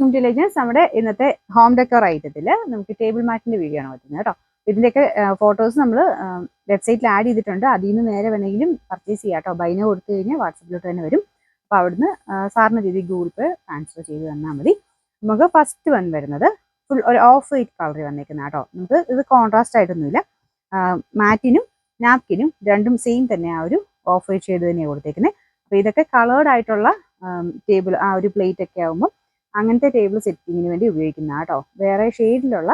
Intelligence നമ്മുടെ ഇന്നത്തെ home decor ഐറ്റത്തിൽ നമുക്ക് ടേബിൾ മാറ്റിന്റെ വീഡിയോ ആണ് പറ്റുന്നത് കേട്ടോ. ഇതിന്റെയൊക്കെ ഫോട്ടോസ് നമ്മൾ വെബ്സൈറ്റിൽ ആഡ് ചെയ്തിട്ടുണ്ട്. അതിൽ നിന്ന് നേരെ വേണമെങ്കിലും പർച്ചേസ് ചെയ്യാം കേട്ടോ. ബൈനോ കൊടുത്തു കഴിഞ്ഞാൽ വാട്സപ്പിലോട്ട് തന്നെ വരും. അപ്പോൾ അവിടുന്ന് സാറിന് രീതി ഗൂഗിൾ പേ ട്രാൻസ്ഫർ ചെയ്ത് തന്നാൽ മതി. നമുക്ക് ഫസ്റ്റ് വൺ വരുന്നത് ഫുൾ ഒരു ഓഫ് വൈറ്റ് കളറിൽ വന്നേക്കുന്ന കേട്ടോ. നമുക്ക് ഇത് കോൺട്രാസ്റ്റ് ആയിട്ടൊന്നുമില്ല. മാറ്റിനും നാപ്കിനും രണ്ടും സെയിം തന്നെ ആ ഒരു ഓഫ് വൈറ്റ് ഷെയ്ഡ് തന്നെയാണ് കൊടുത്തേക്കുന്നത്. അപ്പോൾ ഇതൊക്കെ കളേർഡ് ആയിട്ടുള്ള ടേബിൾ ആ ഒരു പ്ലേറ്റ് ഒക്കെ ആകുമ്പോൾ അങ്ങനത്തെ ടേബിൾ സെറ്റിങ്ങിന് വേണ്ടി ഉപയോഗിക്കുന്ന കേട്ടോ. വേറെ ഷെയ്ഡിലുള്ള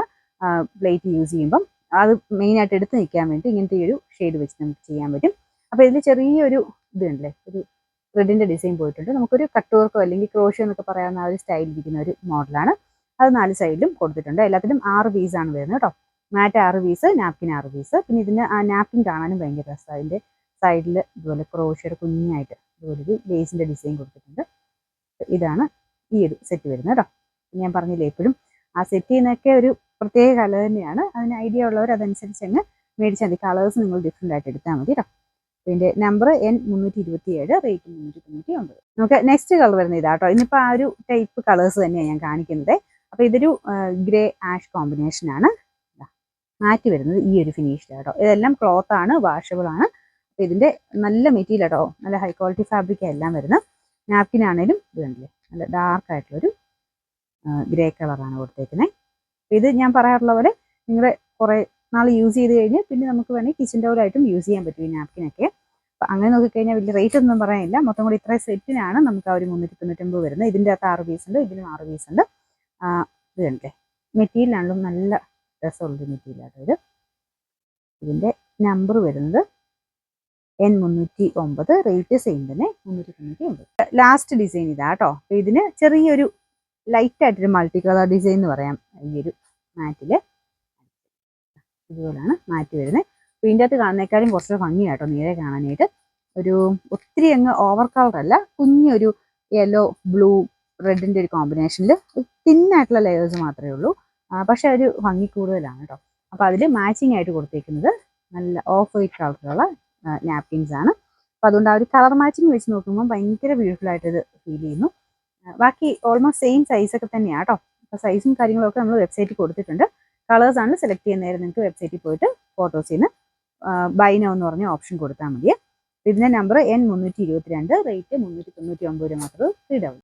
പ്ലേറ്റ് യൂസ് ചെയ്യുമ്പം അത് മെയിനായിട്ട് എടുത്ത് നിൽക്കാൻ വേണ്ടി ഇങ്ങനത്തെ ഒരു ഷെയ്ഡ് വെച്ച് നമുക്ക് ചെയ്യാൻ പറ്റും. അപ്പോൾ ഇതിൽ ചെറിയൊരു ഇതുണ്ടല്ലേ, ഒരു ത്രെഡിൻ്റെ ഡിസൈൻ പോയിട്ടുണ്ട്. നമുക്കൊരു കട്ട് വർക്കോ അല്ലെങ്കിൽ ക്രോഷോ എന്നൊക്കെ പറയാവുന്ന ആ ഒരു സ്റ്റൈൽ ഇരിക്കുന്ന ഒരു മോഡലാണ്. അത് 4 സൈഡിലും കൊടുത്തിട്ടുണ്ട്. എല്ലാത്തിലും 6 പീസാണ് വരുന്നത് കേട്ടോ. മാറ്റ് 6 പീസ്, നാപ്കിൻ 6 പീസ്. പിന്നെ ഇതിന് ആ നാപ്കിൻ കാണാനും ഭയങ്കര രസമാണ്. അതിൻ്റെ സൈഡിൽ ഇതുപോലെ ക്രോഷയുടെ കുഞ്ഞായിട്ട് ഇതുപോലൊരു ലേസിൻ്റെ ഡിസൈൻ കൊടുത്തിട്ടുണ്ട്. ഇതാണ് ഈ ഒരു സെറ്റ് വരുന്നത് കേട്ടോ. ഞാൻ പറഞ്ഞില്ലേ എപ്പോഴും ആ സെറ്റ് ചെയ്യുന്നതൊക്കെ ഒരു പ്രത്യേക കളർ തന്നെയാണ്. അതിന് ഐഡിയ ഉള്ളവർ അതനുസരിച്ച് അങ്ങ് മേടിച്ചാൽ മതി. കളേഴ്സ് നിങ്ങൾ ഡിഫറെൻ്റ് ആയിട്ട് എടുത്താൽ മതി കേട്ടോ. ഇതിൻ്റെ നമ്പർ N327, റേറ്റ് 399. നമുക്ക് നെക്സ്റ്റ് കളർ വരുന്നത് ഇതാട്ടോ. ഇന്നിപ്പോൾ ആ ഒരു ടൈപ്പ് കളേഴ്സ് തന്നെയാണ് ഞാൻ കാണിക്കുന്നത്. അപ്പോൾ ഇതൊരു ഗ്രേ ആഷ് കോമ്പിനേഷനാണ്. മാറ്റി വരുന്നത് ഈ ഒരു ഫിനിഷിലാണ് കേട്ടോ. ഇതെല്ലാം ക്ലോത്ത് ആണ്, വാഷബിൾ ആണ്. അപ്പോൾ ഇതിൻ്റെ നല്ല മെറ്റീരിയൽ കേട്ടോ, നല്ല ഹൈ ക്വാളിറ്റി ഫാബ്രിക് എല്ലാം വരുന്നത്. നാപ്കിനാണേലും ഇത് കണ്ടില്ലേ, നല്ല ഡാർക്ക് ആയിട്ടുള്ളൊരു ഗ്രേ കളറാണ് കൊടുത്തേക്കുന്നത്. ഇത് ഞാൻ പറയാറുള്ള പോലെ നിങ്ങൾ കുറേ നാൾ യൂസ് ചെയ്ത് കഴിഞ്ഞ് പിന്നെ നമുക്ക് വേണമെങ്കിൽ കിച്ചൻ ടവലായിട്ടും യൂസ് ചെയ്യാൻ പറ്റും ഈ നാപ്കിനൊക്കെ. അപ്പം അങ്ങനെ നോക്കിക്കഴിഞ്ഞാൽ വലിയ റേറ്റ് ഒന്നും പറയാനില്ല. മൊത്തം കൂടി ഇത്ര സെറ്റിനാണ് നമുക്ക് ആ ഒരു 399 വരുന്നത്. ഇതിൻ്റെ അകത്ത് 6 പീസ് ഉണ്ട്, ഇതിലും 6 പീസ് ഉണ്ട്. ഇത് കണ്ടില്ലേ, മെറ്റീരിയലാണെങ്കിലും നല്ല രസമുള്ളൊരു മെറ്റീരിയലാണ് ഇത്. ഇതിൻ്റെ നമ്പർ വരുന്നത് N309, റേറ്റ് സെയിം തന്നെ 399. ലാസ്റ്റ് ഡിസൈൻ ഇതാ കേട്ടോ. അപ്പോൾ ഇതിന് ചെറിയൊരു ലൈറ്റായിട്ടൊരു മൾട്ടി കളർ ഡിസൈൻ എന്ന് പറയാം. ഈ ഒരു മാറ്റിൽ ഇതുപോലെയാണ് മാറ്റി വരുന്നത്. അപ്പോൾ ഇതിൻ്റെ അകത്ത് കാണുന്നേക്കാളും കുറച്ച് ഭംഗിയാട്ടോ നേരെ കാണാനായിട്ട്. ഒരു ഒത്തിരി അങ്ങ് ഓവർ കളർ അല്ല, കുഞ്ഞൊരു യെല്ലോ ബ്ലൂ റെഡിൻ്റെ ഒരു കോമ്പിനേഷനിൽ തിന്നായിട്ടുള്ള ലെയേഴ്സ് മാത്രമേ ഉള്ളൂ. പക്ഷെ ഒരു ഭംഗി കൂടുതലാണ് കേട്ടോ. അപ്പോൾ അതിൽ മാച്ചിങ് ആയിട്ട് കൊടുത്തേക്കുന്നത് നല്ല ഓഫ് വൈറ്റ് കളറിലുള്ള നാപ്കിൻസ് ആണ്. അപ്പോൾ അതുകൊണ്ട് ആ ഒരു കളർ മാച്ചിങ് വെച്ച് നോക്കുമ്പോൾ ഭയങ്കര ബ്യൂട്ടിഫുൾ ആയിട്ട് ഇത് ഫീൽ ചെയ്യുന്നു. ബാക്കി ഓൾമോസ്റ്റ് സെയിം സൈസൊക്കെ തന്നെയാണ് കേട്ടോ. അപ്പോൾ സൈസും കാര്യങ്ങളൊക്കെ നമ്മൾ വെബ്സൈറ്റിൽ കൊടുത്തിട്ടുണ്ട്. കളേഴ്സാണ് സെലക്ട് ചെയ്യുന്നതായിരുന്നു. നിങ്ങൾക്ക് വെബ്സൈറ്റിൽ പോയിട്ട് ഫോട്ടോസിൽ നിന്ന് ബൈ നൗ എന്ന് പറഞ്ഞ ഓപ്ഷൻ കൊടുത്താൽ മതി. ഇതിൻ്റെ നമ്പർ N322, റേറ്റ് 399 മാത്രമേ ഫ്രീ ഡൗൺ.